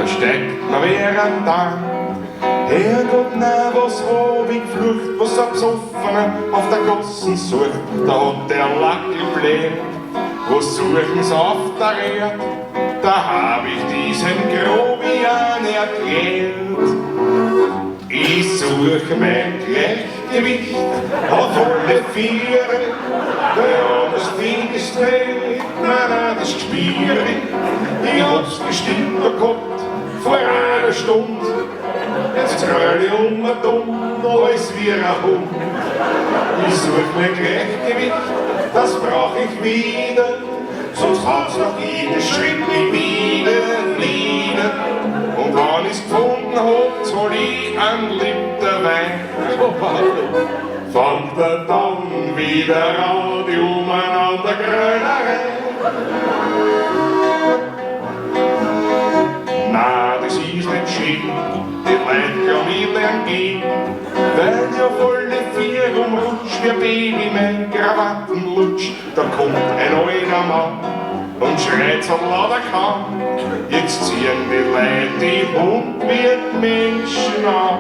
da steckt noch wer an da. Herrgott, na, was hab ich geflucht, was ein Besoffener auf der Gossen sucht, da hat der Lackel bläht. Was suchen's auf der Erde? Da hab ich diesem Grobian erklärt. Ich suche mein Gleichgewicht auf alle Viere. Ja, das Ding ist dreht, nein, das spüre ich. Ich hab's bestimmt noch gehabt vor einer Stunde. Jetzt kröll ich dumm, alles wie ein Hund. Ich such mein Gleichgewicht, das brauch ich wieder. Sonst hat's noch jeden Schritt mit wieder Lieder. Und wenn ich's gefunden hab, zahl ich ein Liter Wein. Fangt er dann wieder an, die umeinander Grölerei. Na, das ist nicht schön, die Leute kann ich lernen gehen, weil ja volle Vier umrutscht, wie Baby mein Krawattenlutsch. Da kommt ein alter Mann und schreit so laut er kann. Jetzt ziehen die Leute die Hund wie Menschen an.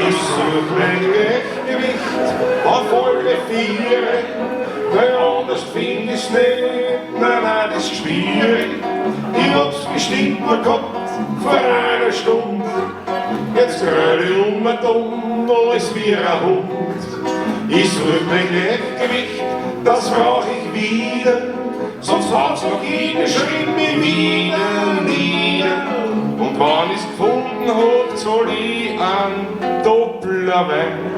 Ich such mein Gleichgewicht auf alle Viere, weil anders find ich's nicht, nein, das ist schwierig. Ich hab's bestimmt noch gehabt vor einer Stunde. Jetzt kröll ich dumm, alles wie ein Hund. Ich such mein Gleichgewicht, das brauch ich wieder, sonst hat's noch jeden Schritt mir wieder nieder. Und wenn ich's gefunden hab, zahl ich ein doppler Wein.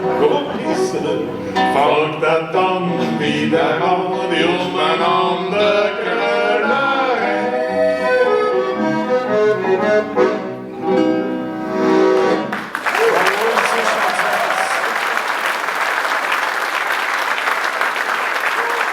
Folgt er dann wieder an, die umeinander Grölerei.